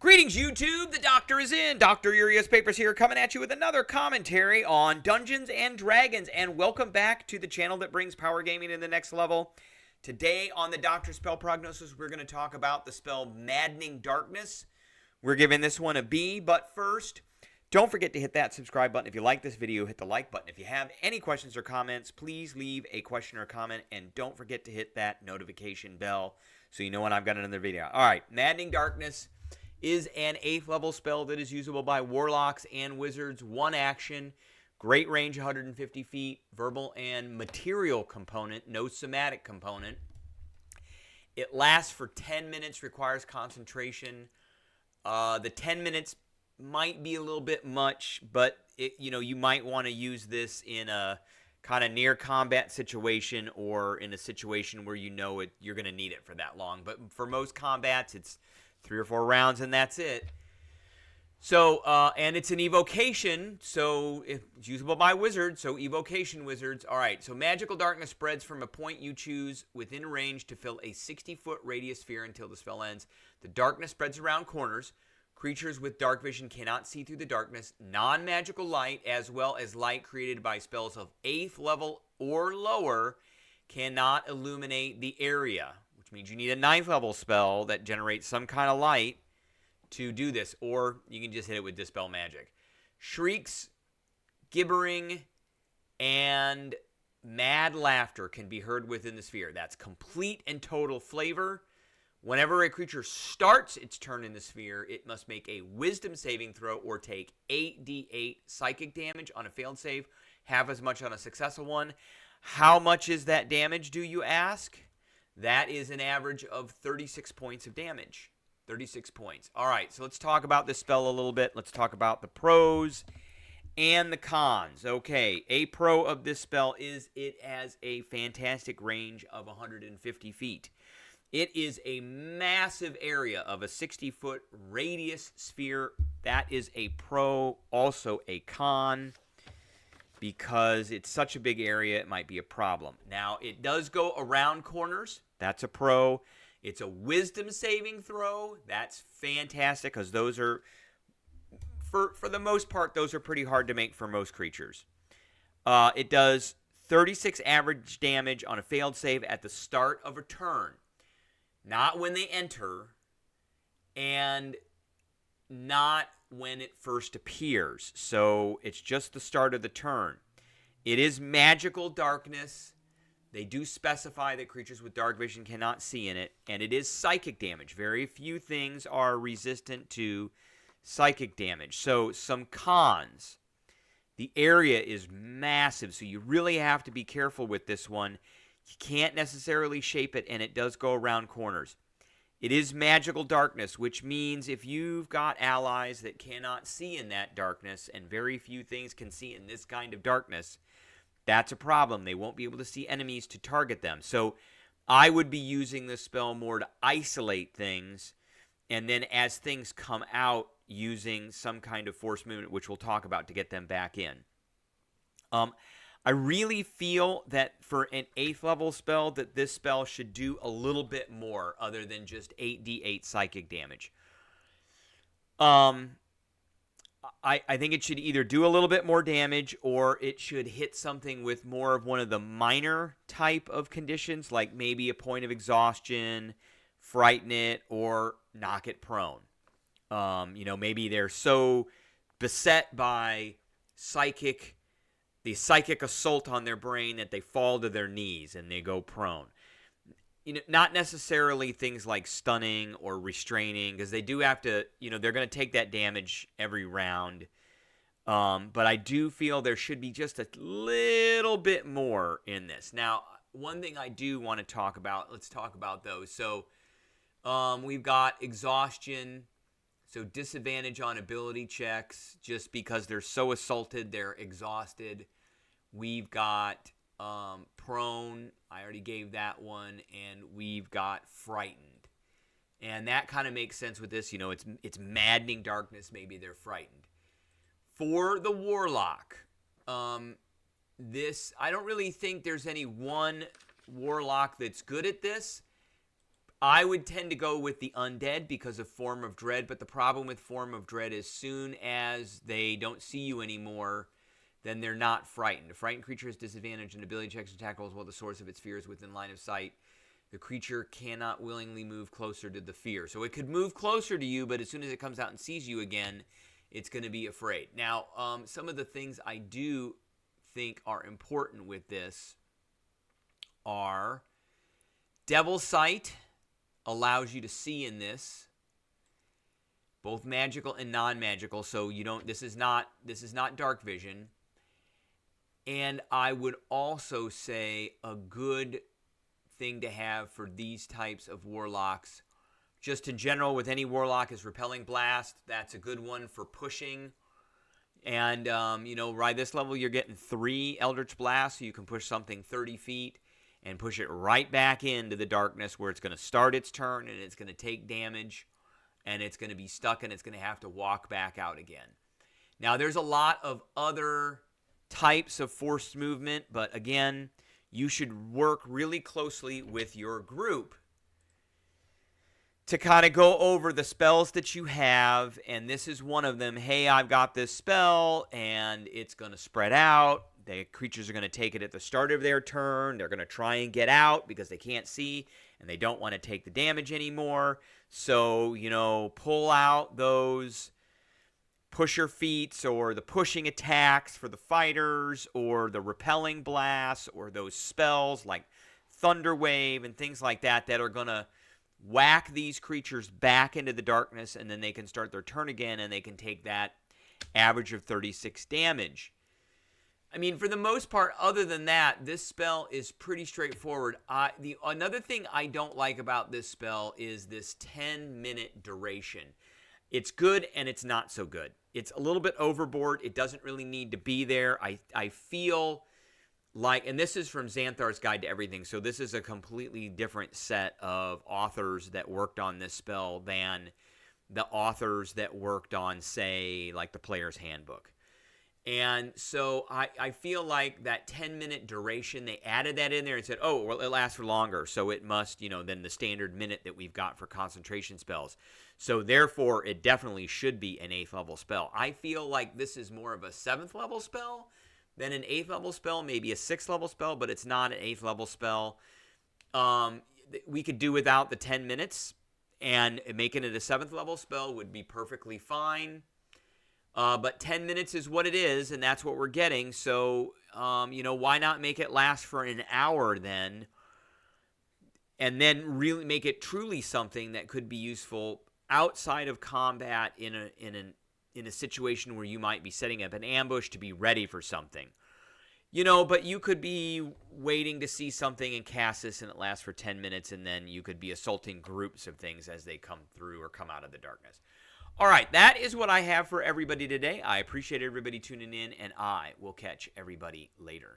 Greetings, YouTube. The Doctor is in. Dr. Urias Papers here, coming at you with another commentary on Dungeons and Dragons. And welcome back to the channel that brings power gaming to the next level. Today on the Doctor Spell Prognosis, we're going to talk about the spell Maddening Darkness. We're giving this one a B, but first, don't forget to hit that subscribe button. If you like this video, hit the like button. If you have any questions or comments, please leave a question or comment. And don't forget to hit that notification bell so you know when I've got another video. All right, Maddening Darkness is an 8th level spell that is usable by warlocks and wizards. One action, great range, 150 feet, verbal and material component, no somatic component. It lasts for 10 minutes, requires concentration. The 10 minutes might be a little bit much, but you might want to use this in a kind of near combat situation or in a situation where you're going to need it for that long. But for most combats, it's 3 or 4 rounds, and that's it. So, and it's an evocation, so it's usable by wizards, so evocation wizards. All right, so magical darkness spreads from a point you choose within range to fill a 60-foot radius sphere until the spell ends. The darkness spreads around corners. Creatures with dark vision cannot see through the darkness. Non-magical light, as well as light created by spells of 8th level or lower, cannot illuminate the area, which means you need a 9th level spell that generates some kind of light to do this, or you can just hit it with Dispel Magic. Shrieks, gibbering, and mad laughter can be heard within the sphere. That's complete and total flavor. Whenever a creature starts its turn in the sphere, it must make a wisdom saving throw or take 8d8 psychic damage on a failed save, half as much on a successful one. How much is that damage, do you ask? That is an average of 36 points of damage. 36 points. All right, so let's talk about this spell a little bit. Let's talk about the pros and the cons. Okay, a pro of this spell is it has a fantastic range of 150 feet. It is a massive area of a 60-foot radius sphere. That is a pro. Also a con, because it's such a big area, it might be a problem. Now, it does go around corners. That's a pro. It's a wisdom saving throw. That's fantastic, because those are, for the most part, those are pretty hard to make for most creatures. It does 36 average damage on a failed save at the start of a turn. Not when they enter, and not when it first appears. So it's just the start of the turn. It is magical darkness. They do specify that creatures with dark vision cannot see in it, and it is psychic damage. Very few things are resistant to psychic damage. So some cons. The area is massive, so you really have to be careful with this one. You can't necessarily shape it, and it does go around corners. It is magical darkness, which means if you've got allies that cannot see in that darkness, and very few things can see in this kind of darkness, that's a problem. They won't be able to see enemies to target them. So I would be using this spell more to isolate things, and then as things come out, using some kind of force movement, which we'll talk about, to get them back in. I really feel that for an 8th level spell, that this spell should do a little bit more other than just 8d8 psychic damage. I think it should either do a little bit more damage, or it should hit something with more of one of the minor type of conditions, like maybe a point of exhaustion, frighten it, or knock it prone. Maybe they're so beset by the psychic assault on their brain that they fall to their knees and they go prone. Not necessarily things like stunning or restraining, because they do have to, they're going to take that damage every round. But I do feel there should be just a little bit more in this. Now, one thing I do want to talk about, let's talk about those. So we've got exhaustion. So disadvantage on ability checks, just because they're so assaulted, they're exhausted. We've got prone. I already gave that one. And we've got frightened. And that kind of makes sense with this. It's maddening darkness. Maybe they're frightened. For the warlock, I don't really think there's any one warlock that's good at this. I would tend to go with the undead because of Form of Dread, but the problem with Form of Dread is soon as they don't see you anymore, then they're not frightened. A frightened creature has disadvantage and ability checks and tackles while the source of its fear is within line of sight. The creature cannot willingly move closer to the fear. So it could move closer to you, but as soon as it comes out and sees you again, it's going to be afraid. Now, some of the things I do think are important with this are Devil's Sight allows you to see in this, both magical and non-magical. So you don't. This is not dark vision. And I would also say a good thing to have for these types of warlocks, just in general with any warlock, is Repelling Blast. That's a good one for pushing. And by this level you're getting 3 Eldritch Blasts, so you can push something 30 feet and push it right back into the darkness where it's going to start its turn and it's going to take damage and it's going to be stuck and it's going to have to walk back out again. Now, there's a lot of other types of forced movement, but again, you should work really closely with your group to kind of go over the spells that you have, and this is one of them. Hey, I've got this spell, and it's going to spread out. The creatures are going to take it at the start of their turn. They're going to try and get out because they can't see, and they don't want to take the damage anymore. So, pull out those pusher feats or the pushing attacks for the fighters or the repelling blasts or those spells like Thunder Wave and things like that that are going to whack these creatures back into the darkness, and then they can start their turn again and they can take that average of 36 damage. I mean, for the most part, other than that, this spell is pretty straightforward. Another thing I don't like about this spell is this 10-minute duration. It's good and it's not so good. It's a little bit overboard. It doesn't really need to be there. I feel like, and this is from Xanthar's Guide to Everything, so this is a completely different set of authors that worked on this spell than the authors that worked on, say, like the Player's Handbook. And so I feel like that 10-minute duration, they added that in there and said, oh, well, it lasts for longer, so it must, than the standard minute that we've got for concentration spells. So therefore, it definitely should be an 8th level spell. I feel like this is more of a 7th level spell than an 8th level spell, maybe a 6th level spell, but it's not an 8th level spell. We could do without the 10 minutes, and making it a 7th level spell would be perfectly fine. But 10 minutes is what it is, and that's what we're getting. So, why not make it last for an hour then? And then really make it truly something that could be useful outside of combat in a situation where you might be setting up an ambush to be ready for something. But you could be waiting to see something and cast this, and it lasts for 10 minutes, and then you could be assaulting groups of things as they come through or come out of the darkness. All right, that is what I have for everybody today. I appreciate everybody tuning in, and I will catch everybody later.